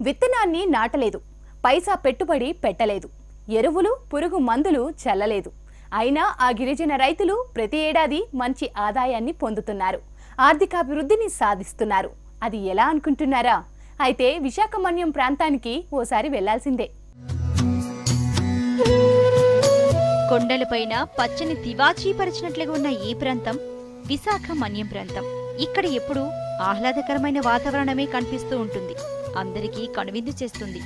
విత్తనాన్ని నాటలేదు, పైసా పెట్టుబడి పెట్టలేదు, ఎరువులు పురుగు మందులు చల్లలేదు. అయినా ఆ గిరిజన రైతులు ప్రతి ఏడాది మంచి ఆదాయాన్ని పొందుతున్నారు, ఆర్థికాభివృద్ధిని సాధిస్తున్నారు. అది ఎలా అనుకుంటున్నారా? అయితే విశాఖ మన్యం ప్రాంతానికి ఓసారి వెళ్లాల్సిందే. కొండలపైన పచ్చని తివాచీ పరిచినట్లుగా ఉన్న ఈ ప్రాంతం విశాఖ మన్యం ప్రాంతం. ఇక్కడ ఎప్పుడూ ఆహ్లాదకరమైన వాతావరణమే కనిపిస్తూ ఉంటుంది, అందరికీ కనువిందు చేస్తుంది.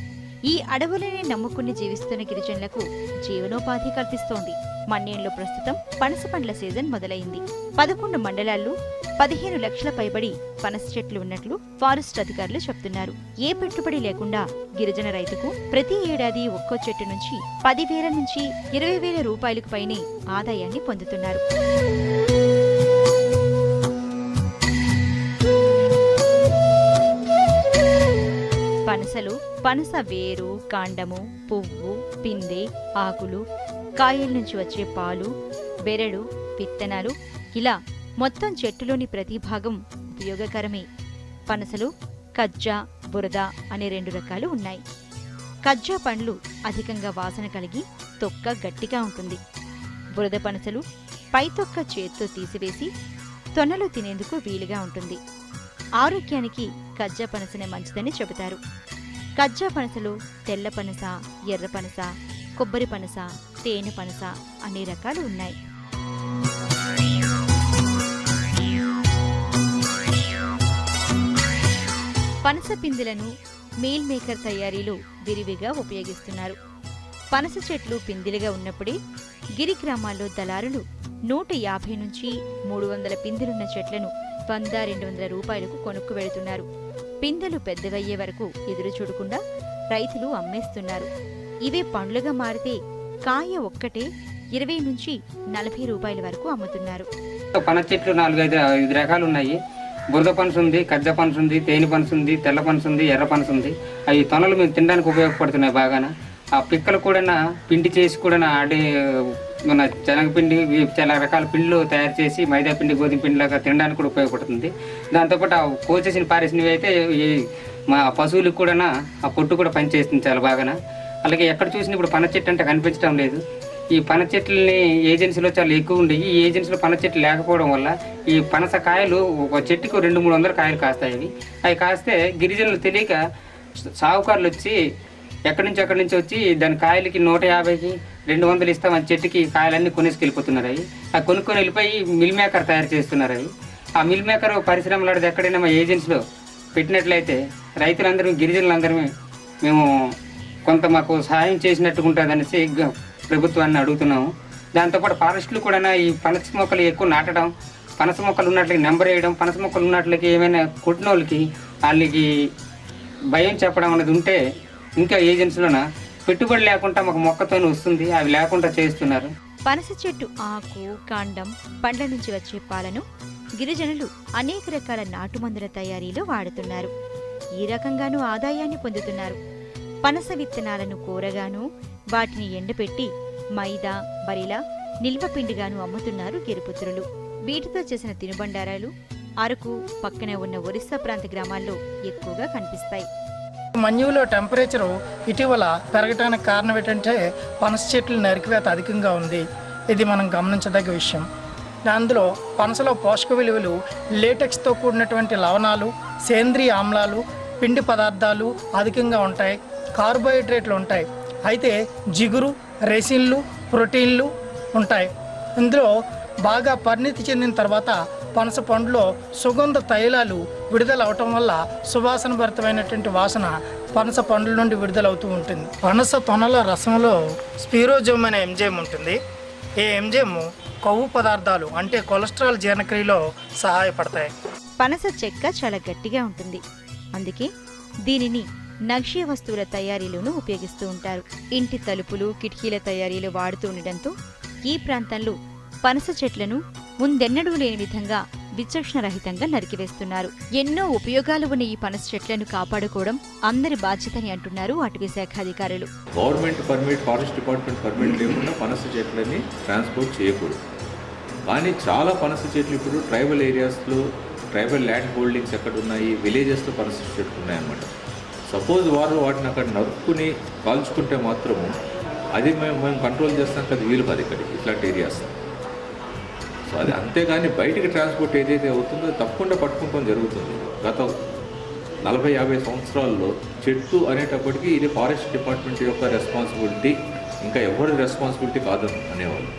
ఈ అడవులనే నమ్ముకుని జీవిస్తున్న గిరిజనులకు జీవనోపాధి కల్పిస్తోంది. మన్యంలో ప్రస్తుతం పనస పండ్ల సీజన్ మొదలైంది. 11 మండలాల్లో 15 లక్షల పైబడి పనస చెట్లు ఉన్నట్లు ఫారెస్ట్ అధికారులు చెప్తున్నారు. ఏ పెట్టుబడి లేకుండా గిరిజన రైతుకు ప్రతి ఏడాది ఒక్కో చెట్టు నుంచి 10,000 నుంచి 20,000 రూపాయలకు పైనే ఆదాయాన్ని పొందుతున్నారు. పనసలు పనస వేరు, కాండము, పువ్వు, పిందె, ఆకులు, కాయల నుంచి వచ్చే పాలు, బెరడు, విత్తనాలు, ఇలా మొత్తం చెట్టులోని ప్రతి భాగం ఉపయోగకరమే. పనసలు కజ్జా, బురద అనే 2 రకాలు ఉన్నాయి. కజ్జా పండ్లు అధికంగా వాసన కలిగి తొక్క గట్టిగా ఉంటుంది. బురద పనసలు పై తొక్క చేత్తో తీసివేసి తొనలు తినేందుకు వీలుగా ఉంటుంది. ఆరోగ్యానికి కజ్జా పనసనే మంచిదని చెబుతారు. కజ్జా పనసలు తెల్ల పనస, ఎర్ర పనస, కొబ్బరి పనస, తేనె పనస అనే రకాలు ఉన్నాయి. పనస పిందెలను మీల్ మేకర్ తయారీలో విరివిగా ఉపయోగిస్తున్నారు. పనస చెట్లు పిందెలుగా ఉన్నప్పుడే గిరి గ్రామాల్లో దళారులు 150 నుంచి 300 పిందెలున్న చెట్లను 100-200 రూపాయలకు కొనుక్కు వెళుతున్నారు. పిందెలు పెద్దవయ్యే వరకు ఎదురు చూడకుండా రైతులు అమ్మేస్తున్నారు. ఇవే పండ్లుగా మారితే కాయ ఒక్కటే 20 నుంచి 40 రూపాయల వరకు అమ్ముతున్నారు. పనస చెట్లు 4-5 రకాలు ఉన్నాయి. బురద పనస ఉంది, కజ్జ పనస ఉంది, తేనె పనస ఉంది, తెల్ల పనస ఉంది, ఎర్ర పనస ఉంది. అవి తొనలు మేము తినడానికి ఉపయోగపడుతున్నాయి బాగాన. ఆ పిక్కలు కూడా పిండి చేసి కూడా ఆడే మన శనగపిండి, చాలా రకాల పిండిలు తయారు చేసి మైదా పిండి, గోధుమ పిండిలాగా తినడానికి కూడా ఉపయోగపడుతుంది. దాంతోపాటు ఆ కోసేసిన పారేసినవి అయితే మా పశువులకు కూడా ఆ పొట్టు కూడా పనిచేస్తుంది చాలా బాగా. అలాగే ఎక్కడ చూసినా ఇప్పుడు పనస చెట్టు అంటే కనిపించడం లేదు. ఈ పనస చెట్లని ఏజెన్సీలో చాలా ఎక్కువ ఉండేవి. ఈ ఏజెన్సీలో పనస చెట్లు లేకపోవడం వల్ల ఈ పనస కాయలు ఒక చెట్టుకు 200-300 కాయలు కాస్తాయి. అవి కాస్తే గిరిజనులు తెలియక సావుకారులు వచ్చి ఎక్కడి నుంచి వచ్చి దాని కాయలకి 150కి 200 ఇస్తామని చెట్టుకి కాయలన్నీ కొనేసుకెళ్ళిపోతున్నారు. అవి కొనుక్కొని వెళ్ళిపోయి మిల్ మేకర్ తయారు చేస్తున్నారు. ఆ మిల్ మేకర్ పరిశ్రమలాంటిది ఎక్కడైనా మా ఏజెన్సీలో పెట్టినట్లయితే రైతులందరూ, గిరిజనులందరూ మేము కొంత మాకు సహాయం చేసినట్టుగా ఉంటుంది అనేసి ప్రభుత్వాన్ని అడుగుతున్నాము. దాంతోపాటు ఫారెస్టులు కూడా ఈ పనస మొక్కలు ఎక్కువ నాటడం, పనస మొక్కలు ఉన్నట్లకి నెంబర్ వేయడం, పనస మొక్కలు ఉన్నట్లకి ఏమైనా కుట్టిన వాళ్ళకి భయం చెప్పడం అనేది ఉంటే ఇంకా ఏజెన్సీలోన పెట్టుబడి లేకుండా మాకు మొక్కతోనే వస్తుంది, అవి లేకుండా చేస్తున్నారు. పనస చెట్టు ఆకు, కాండం, పండ్ల నుంచి వచ్చే పాలను గిరిజనులు అనేక రకాల నాటుమందుల తయారీలో వాడుతున్నారు. ఈ రకంగానూ ఆదాయాన్ని పొందుతున్నారు. పనస విత్తనాలను కూరగాను, వాటిని ఎండపెట్టి మైదా, బరిలా, నిల్వ పిండిగాను అమ్ముతున్నారు గిరిపుత్రులు. వీటితో చేసిన తినుబండారాలు అరకు పక్కనే ఉన్న ఒరిస్సా ప్రాంత గ్రామాల్లో ఎక్కువగా కనిపిస్తాయి. మన్యంలో టెంపరేచరు ఇటీవల పెరగడానికి కారణం ఏంటంటే పనస చెట్ల నరికివేత అధికంగా ఉంది. ఇది మనం గమనించదగ్గ విషయం. అందులో పనసలో పోషక విలువలు, లేటెక్స్తో కూడినటువంటి లవణాలు, సేంద్రియ ఆమ్లాలు, పిండి పదార్థాలు అధికంగా ఉంటాయి. కార్బోహైడ్రేట్లు ఉంటాయి. అయితే జిగురు, రెసిన్లు, ప్రోటీన్లు ఉంటాయి. ఇందులో బాగా పరిణితి చెందిన తర్వాత పనస పండులో సుగంధ తైలాలు విడుదల అవటం వల్ల సువాసన భరితమైనటువంటి వాసన పనస పండ్ల నుండి విడుదలవుతూ ఉంటుంది. పనస తొనల రసంలో స్పిరోజోమ్ అనే ఎంజైమ్ ఉంటుంది. ఈ ఎంజైమ్ కొవ్వు పదార్థాలు అంటే కొలెస్ట్రాల్ జీర్ణక్రియలో సహాయపడతాయి. పనస చెక్క చాలా గట్టిగా ఉంటుంది. అందుకే దీనిని నక్షీ వస్తువుల తయారీలోనూ ఉపయోగిస్తూ ఉంటారు. ఇంటి తలుపులు, కిటికీల తయారీలో వాడుతూ ఉండటంతో ఈ ప్రాంతంలో పనస చెట్లను ముందెన్నడూ లేని విధంగా విచక్షణరహితంగా నరికివేస్తున్నారు. ఎన్నో ఉపయోగాలు ఉన్న ఈ పనస చెట్లను కాపాడుకోవడం అందరి బాధ్యతని అంటున్నారు అటవీ శాఖ అధికారులు. Government permit, forest department permit లేకుండా పనస చెట్లని ట్రాన్స్పోర్ట్ చేయకూడదు. కానీ చాలా పనస చెట్లు ఇప్పుడు ట్రైబల్ ఏరియాస్లో, ట్రైబల్ ల్యాండ్ హోల్డింగ్స్ ఎక్కడ ఉన్నాయి, విలేజెస్లో పనస చెట్లు ఉన్నాయన్నమాట. సపోజ్ వారు వాటిని అక్కడ నరుక్కుని కాల్చుకుంటే మాత్రము అది మేము కంట్రోల్ చేస్తాం కదా, వీలు కాదు ఇక్కడికి ఇట్లాంటి ఏరియాస్. సో అది అంతేగాని బయటికి ట్రాన్స్పోర్ట్ ఏదైతే అవుతుందో తప్పకుండా పట్టుకుంటాం జరుగుతుంది. గత 40-50 సంవత్సరాల్లో చెట్టు అనేటప్పటికీ ఇది ఫారెస్ట్ డిపార్ట్మెంట్ యొక్క రెస్పాన్సిబిలిటీ, ఇంకా ఎవరి రెస్పాన్సిబిలిటీ కాదు అనేవాళ్ళు.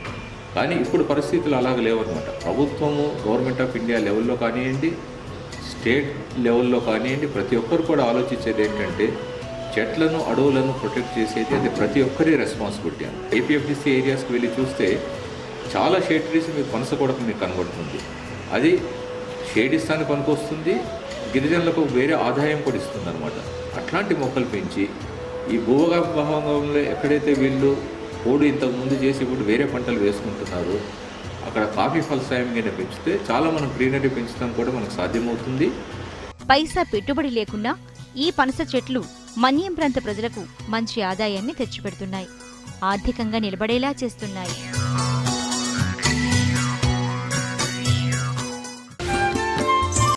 కానీ ఇప్పుడు పరిస్థితులు అలాగ లేవన్నమాట. ప్రభుత్వము, గవర్నమెంట్ ఆఫ్ ఇండియా లెవెల్లో కానివ్వండి, స్టేట్ లెవెల్లో కానివ్వండి, ప్రతి ఒక్కరు కూడా ఆలోచించేది ఏంటంటే చెట్లను, అడవులను ప్రొటెక్ట్ చేసేది అది ప్రతి ఒక్కరి రెస్పాన్సిబిలిటీ. ఏపీఎఫ్డిసి ఏరియాస్కి వెళ్ళి చూస్తే చాలా షేడ్ ట్రీస్ మీకు పనస కూడా మీకు కనబడుతుంది. అది షేడ్ ఇస్తానికి పనికొస్తుంది, గిరిజనులకు వేరే ఆదాయం కూడా ఇస్తుంది అనమాట. అట్లాంటి మొక్కలు పెంచి ఈ భూభాగంలో ఎక్కడైతే వీళ్ళు పోడు ఇంతకుముందు చేసి ఇప్పుడు వేరే పంటలు వేసుకుంటున్నారు, అక్కడ కాఫీ ఫలసాయంగా పెంచితే చాలా మనం గ్రీనరీ పెంచడం కూడా మనకు సాధ్యమవుతుంది. పైసా పెట్టుబడి లేకుండా ఈ పనస చెట్లు మన్యం ప్రాంత ప్రజలకు మంచి ఆదాయాన్ని తెచ్చిపెడుతున్నాయి, ఆర్థికంగా నిలబడేలా చేస్తున్నాయి.